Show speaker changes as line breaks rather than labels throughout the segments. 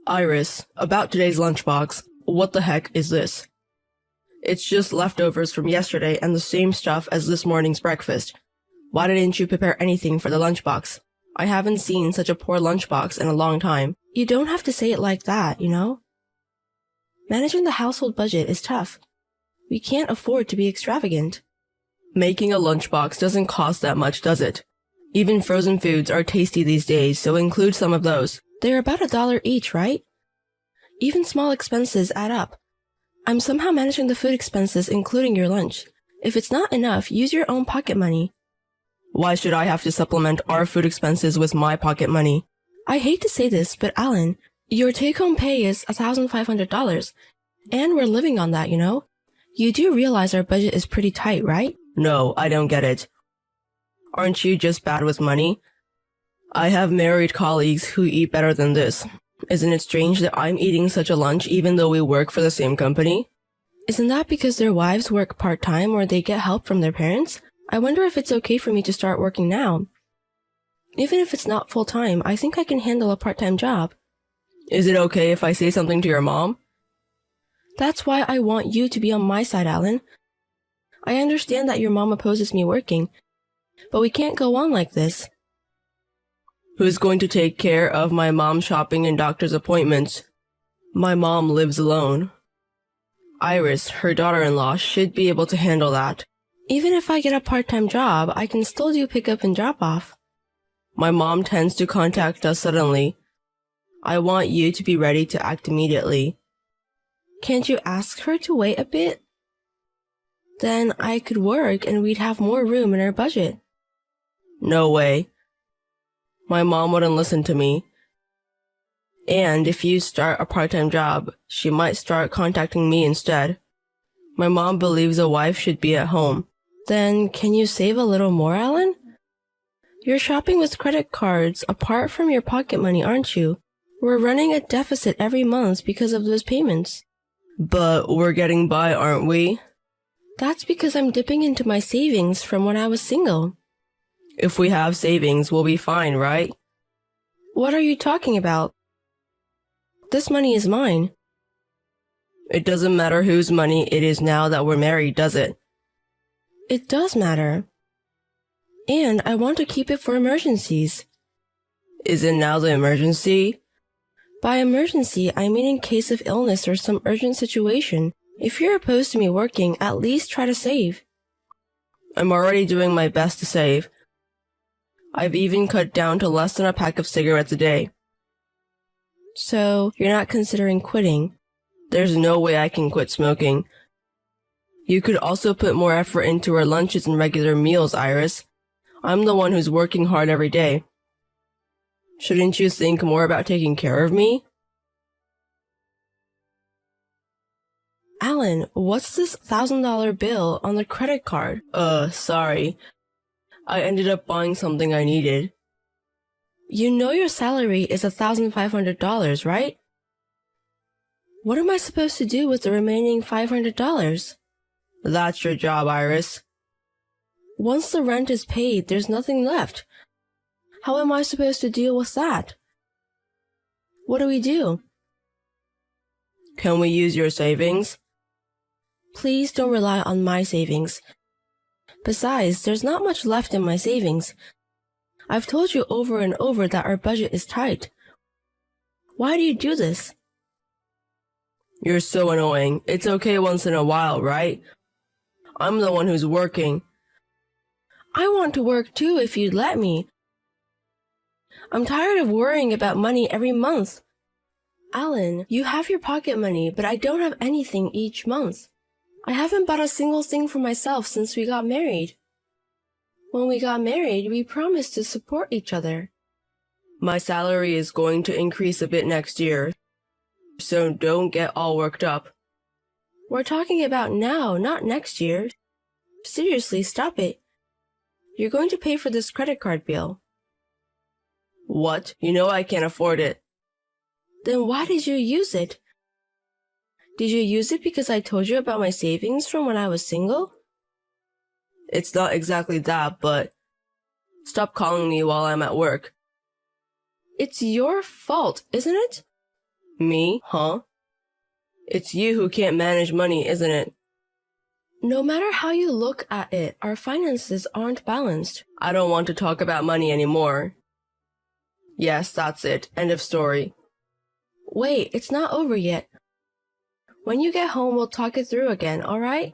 Iris, about today's lunchbox, what the heck is this? It's just leftovers from yesterday and the same stuff as this morning's breakfast. Why didn't you prepare anything for the lunchbox? I haven't seen such a poor lunchbox in a long time. You don't have to say it like that, you know? Managing the household budget is tough. We can't afford to be extravagant. Making a lunchbox doesn't cost that much, does it? Even frozen foods are tasty these days, so include some of those. They're about $1 each, right? Even small expenses add up. I'm somehow managing the food expenses, including your lunch. If it's not enough, use your own pocket money. Why should I have to supplement our food expenses with my pocket money? I hate to say this, but Alan, your take-home pay is $1,500, and we're living on that, you know? You do realize our budget is pretty tight, right? No, I don't get it. Aren't you just bad with money? I have married colleagues who eat better than this. Isn't it strange that I'm eating such a lunch even though we work for the same company? Isn't that because their wives work part-time or they get help from their parents? I wonder if it's okay for me to start working now. Even if it's not full-time, I think I can handle a part-time job. Is it okay if I say something to your mom? That's why I want you to be on my side, Alan. I understand that your mom opposes me working, but we can't go on like this. Who's going to take care of my mom's shopping and doctor's appointments? My mom lives alone. Iris, her daughter-in-law, should be able to handle that. Even if I get a part-time job, I can still do pick-up and drop-off. My mom tends to contact us suddenly. I want you to be ready to act immediately. Can't you ask her to wait a bit? Then I could work and we'd have more room in our budget. No way. My mom wouldn't listen to me. And if you start a part-time job, she might start contacting me instead. My mom believes a wife should be at home. Then can you save a little more, Alan? You're shopping with credit cards apart from your pocket money, aren't you? We're running a deficit every month because of those payments. But we're getting by, aren't we? That's because I'm dipping into my savings from when I was single. If we have savings, we'll be fine, right? What are you talking about? This money is mine. It doesn't matter whose money it is now that we're married, does it? It does matter. And I want to keep it for emergencies. Is it now the emergency? By emergency, I mean in case of illness or some urgent situation. If you're opposed to me working, at least try to save. I'm already doing my best to save. I've even cut down to less than a pack of cigarettes a day. So, you're not considering quitting? There's no way I can quit smoking. You could also put more effort into our lunches and regular meals, Iris. I'm the one who's working hard every day. Shouldn't you think more about taking care of me? Alan, what's this $1,000 bill on the credit card? Sorry. I ended up buying something I needed. You know your salary is $1,500, right? What am I supposed to do with the remaining $500? That's your job, Iris. Once the rent is paid, there's nothing left. How am I supposed to deal with that? What do we do? Can we use your savings? Please don't rely on my savings. Besides, there's not much left in my savings. I've told you over and over that our budget is tight. Why do you do this? You're so annoying. It's okay once in a while, right? I'm the one who's working. I want to work too if you'd let me. I'm tired of worrying about money every month. Alan, you have your pocket money, but I don't have anything each month. I haven't bought a single thing for myself since we got married. When we got married, we promised to support each other. My salary is going to increase a bit next year, so don't get all worked up. We're talking about now, not next year. Seriously, stop it. You're going to pay for this credit card bill. What? You know I can't afford it. Then why did you use it? Did you use it because I told you about my savings from when I was single? It's not exactly that, but stop calling me while I'm at work. It's your fault, isn't it? Me? Huh? It's you who can't manage money, isn't it? No matter how you look at it, our finances aren't balanced. I don't want to talk about money anymore. Yes, that's it. End of story. Wait, it's not over yet. When you get home, we'll talk it through again, alright?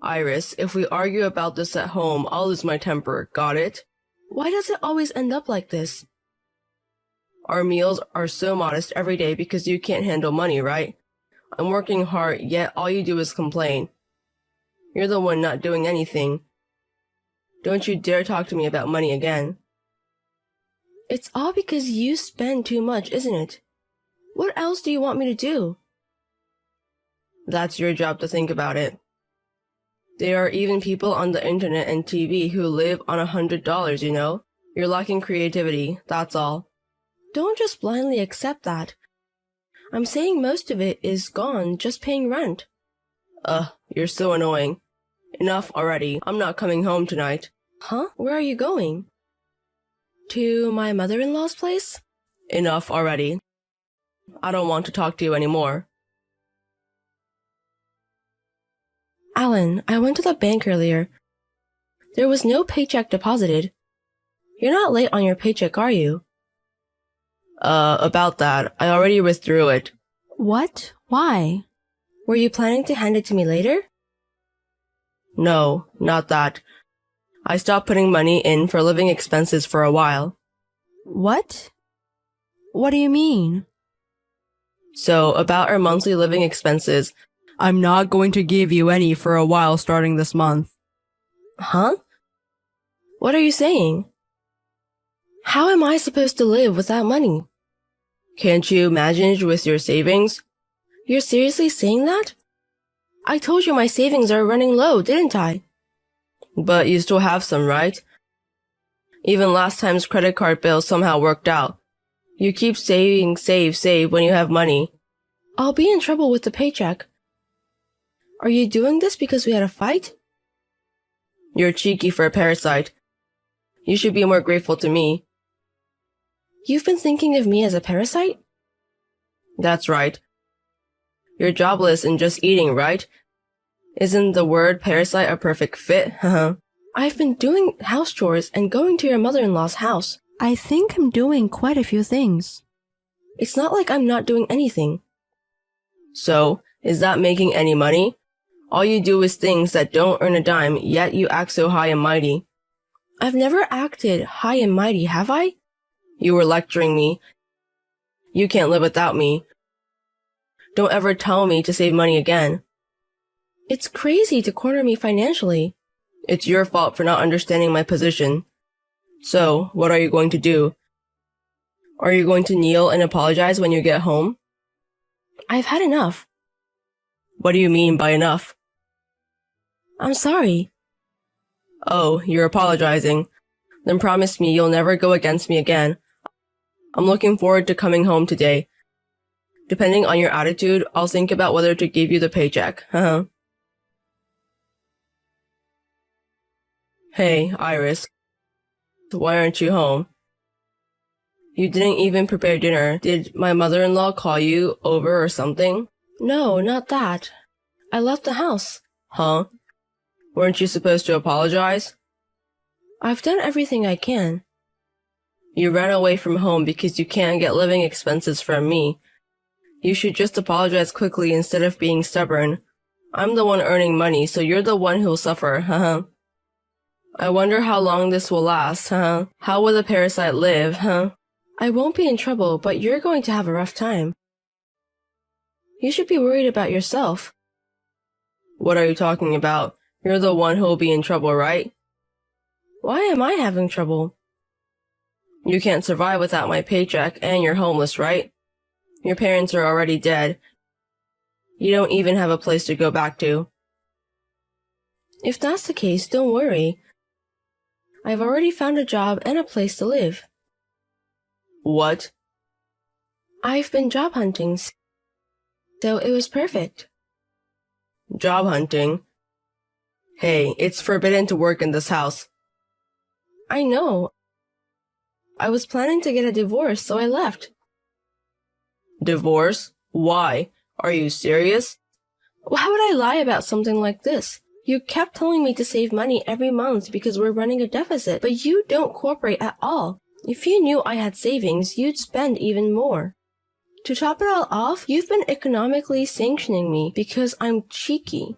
Iris, if we argue about this at home, I'll lose my temper. Got it? Why does it always end up like this? Our meals are so modest every day because you can't handle money, right? I'm working hard, yet all you do is complain. You're the one not doing anything. Don't you dare talk to me about money again. It's all because you spend too much, isn't it? What else do you want me to do? That's your job to think about it. There are even people on the internet and TV who live on $100, you know? You're lacking creativity, that's all. Don't just blindly accept that. I'm saying most of it is gone just paying rent. You're so annoying. Enough already. I'm not coming home tonight. Huh? Where are you going? To my mother-in-law's place? Enough already. I don't want to talk to you anymore. Alan, I went to the bank earlier. There was no paycheck deposited. You're not late on your paycheck, are you? About that. I already withdrew it. What? Why? Were you planning to hand it to me later? No, not that. I stopped putting money in for living expenses for a while. What? What do you mean? So, about our monthly living expenses, I'm not going to give you any for a while starting this month. Huh? What are you saying? How am I supposed to live without money? Can't you manage with your savings? You're seriously saying that? I told you my savings are running low, didn't I? But you still have some, right? Even last time's credit card bill somehow worked out. You keep saving, save when you have money. I'll be in trouble with the paycheck. Are you doing this because we had a fight? You're cheeky for a parasite. You should be more grateful to me. You've been thinking of me as a parasite? That's right. You're jobless and just eating, right? Isn't the word parasite a perfect fit? I've been doing house chores and going to your mother-in-law's house. I think I'm doing quite a few things. It's not like I'm not doing anything. So, is that making any money? All you do is things that don't earn a dime, yet you act so high and mighty. I've never acted high and mighty, have I? You were lecturing me. You can't live without me. Don't ever tell me to save money again. It's crazy to corner me financially. It's your fault for not understanding my position. So, what are you going to do? Are you going to kneel and apologize when you get home? I've had enough. What do you mean by enough? I'm sorry. Oh, you're apologizing. Then promise me you'll never go against me again. I'm looking forward to coming home today. Depending on your attitude, I'll think about whether to give you the paycheck. Hey, Iris. Why aren't you home? You didn't even prepare dinner. Did my mother-in-law call you over or something? No, not that. I left the house. Huh? Weren't you supposed to apologize? I've done everything I can. You ran away from home because you can't get living expenses from me. You should just apologize quickly instead of being stubborn. I'm the one earning money, so you're the one who'll suffer, I wonder how long this will last, How will the parasite live, I won't be in trouble, but you're going to have a rough time. You should be worried about yourself. What are you talking about? You're the one who'll be in trouble, right? Why am I having trouble? You can't survive without my paycheck, and you're homeless, right? Your parents are already dead. You don't even have a place to go back to. If that's the case, don't worry. I've already found a job and a place to live. What? I've been job hunting, so it was perfect. Job hunting? Hey, it's forbidden to work in this house. I know. I was planning to get a divorce, so I left. Divorce? Why? Are you serious? Why would I lie about something like this? You kept telling me to save money every month because we're running a deficit, but you don't cooperate at all. If you knew I had savings, you'd spend even more. To top it all off, you've been economically sanctioning me because I'm cheeky.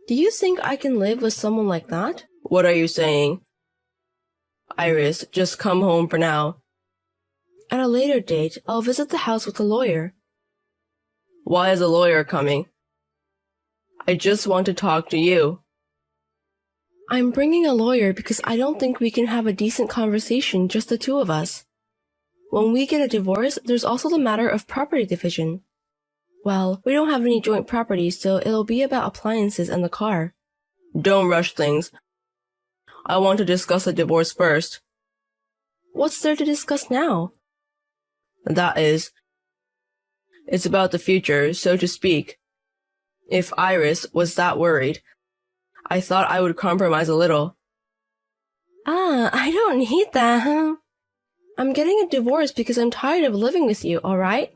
Do you think I can live with someone like that? What are you saying? Iris, just come home for now. At a later date, I'll visit the house with a lawyer. Why is a lawyer coming? I just want to talk to you. I'm bringing a lawyer because I don't think we can have a decent conversation, just the two of us. When we get a divorce, there's also the matter of property division. Well, we don't have any joint property, so it'll be about appliances and the car. Don't rush things. I want to discuss the divorce first. What's there to discuss now? That is, it's about the future, so to speak. If Iris was that worried, I thought I would compromise a little. I don't need that, huh? I'm getting a divorce because I'm tired of living with you, alright?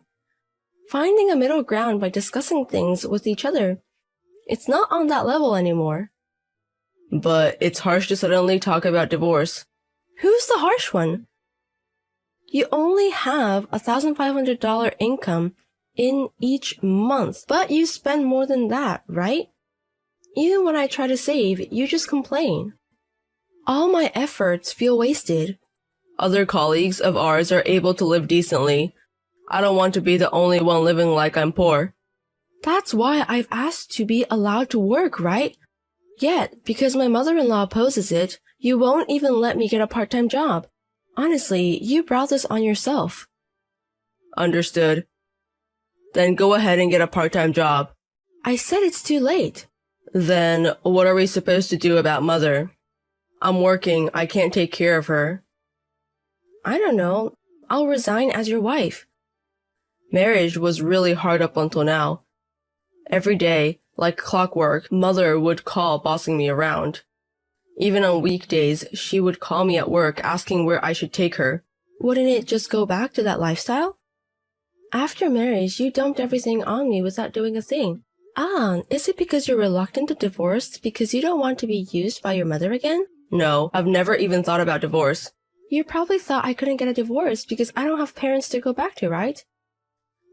Finding a middle ground by discussing things with each other. It's not on that level anymore. But it's harsh to suddenly talk about divorce. Who's the harsh one? You only have a $1,500 income in each month, but you spend more than that, right? Even when I try to save, you just complain. All my efforts feel wasted. Other colleagues of ours are able to live decently. I don't want to be the only one living like I'm poor. That's why I've asked to be allowed to work, right? Yet, because my mother-in-law opposes it, you won't even let me get a part-time job. Honestly, you brought this on yourself. Understood. Then go ahead and get a part-time job. I said it's too late. Then what are we supposed to do about Mother? I'm working. I can't take care of her. I don't know. I'll resign as your wife. Marriage was really hard up until now. Every day, like clockwork, Mother would call bossing me around. Even on weekdays, she would call me at work asking where I should take her. Wouldn't it just go back to that lifestyle? After marriage, you dumped everything on me without doing a thing. Is it because you're reluctant to divorce because you don't want to be used by your mother again? No, I've never even thought about divorce. You probably thought I couldn't get a divorce because I don't have parents to go back to, right?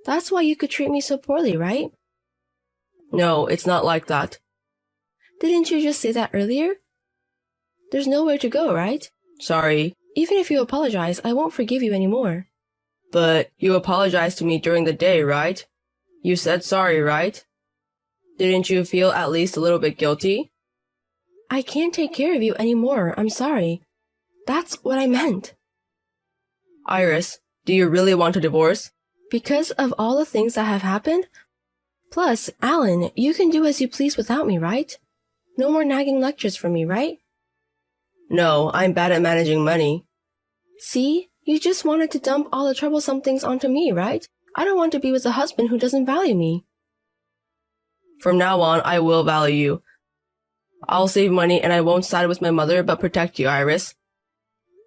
That's why you could treat me so poorly, right? No, it's not like that. Didn't you just say that earlier? There's nowhere to go, right? Sorry. Even if you apologize, I won't forgive you anymore. But you apologized to me during the day, right? You said sorry, right? Didn't you feel at least a little bit guilty? I can't take care of you anymore. I'm sorry. That's what I meant. Iris, do you really want a divorce? Because of all the things that have happened? Plus, Alan, you can do as you please without me, right? No more nagging lectures from me, right? No, I'm bad at managing money. See? You just wanted to dump all the troublesome things onto me, right? I don't want to be with a husband who doesn't value me. From now on, I will value you. I'll save money and I won't side with my mother but protect you, Iris.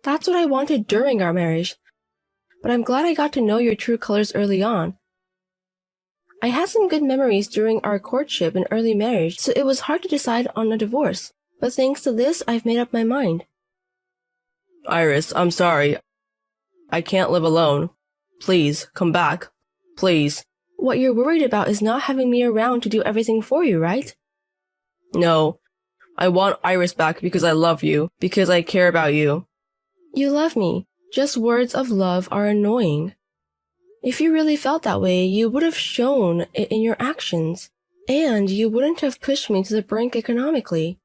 That's what I wanted during our marriage. But I'm glad I got to know your true colors early on. I had some good memories during our courtship and early marriage, so it was hard to decide on a divorce. But thanks to this, I've made up my mind. Iris, I'm sorry. I can't live alone. Please, come back. Please. What you're worried about is not having me around to do everything for you, right? No. I want Iris back because I love you, because I care about you. You love me. Just words of love are annoying. If you really felt that way, you would have shown it in your actions. And you wouldn't have pushed me to the brink economically.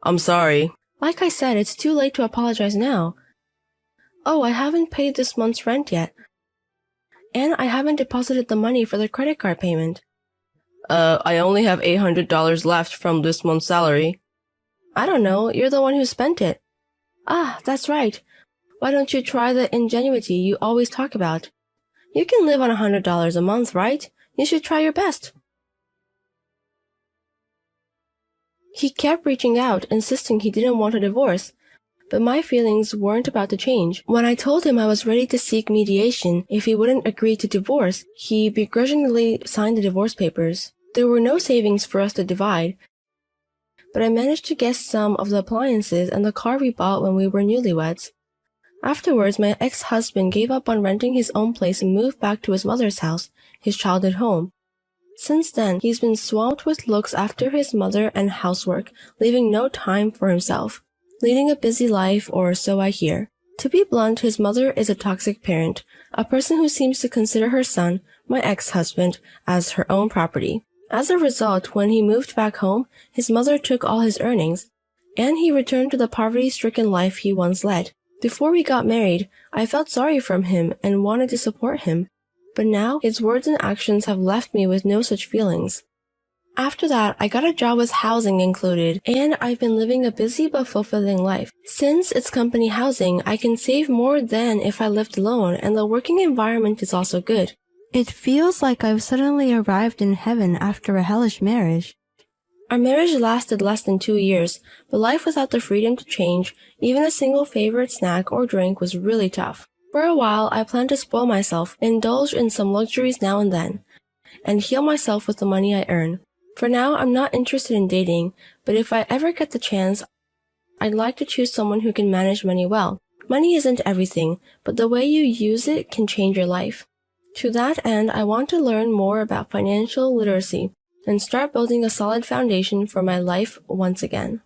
I'm sorry. Like I said, it's too late to apologize now. Oh, I haven't paid this month's rent yet. And I haven't deposited the money for the credit card payment. I only have $800 left from this month's salary. I don't know, you're the one who spent it. That's right. Why don't you try the ingenuity you always talk about? You can live on $100 a month, right? You should try your best. He kept reaching out, insisting he didn't want a divorce. But my feelings weren't about to change. When I told him I was ready to seek mediation if he wouldn't agree to divorce, he begrudgingly signed the divorce papers. There were no savings for us to divide, but I managed to get some of the appliances and the car we bought when we were newlyweds. Afterwards, my ex-husband gave up on renting his own place and moved back to his mother's house, his childhood home. Since then, he's been swamped with looks after his mother and housework, leaving no time for himself. Leading a busy life, or so I hear. To be blunt, his mother is a toxic parent, a person who seems to consider her son, my ex-husband, as her own property. As a result, when he moved back home, his mother took all his earnings, and he returned to the poverty-stricken life he once led. Before we got married, I felt sorry for him and wanted to support him, but now his words and actions have left me with no such feelings. After that, I got a job with housing included, and I've been living a busy but fulfilling life. Since it's company housing, I can save more than if I lived alone, and the working environment is also good.
It feels like I've suddenly arrived in heaven after a hellish marriage.
Our marriage lasted less than 2 years, but life without the freedom to change, even a single favorite snack or drink, was really tough. For a while, I planned to spoil myself, indulge in some luxuries now and then, and heal myself with the money I earn. For now, I'm not interested in dating, but if I ever get the chance, I'd like to choose someone who can manage money well. Money isn't everything, but the way you use it can change your life. To that end, I want to learn more about financial literacy and start building a solid foundation for my life once again.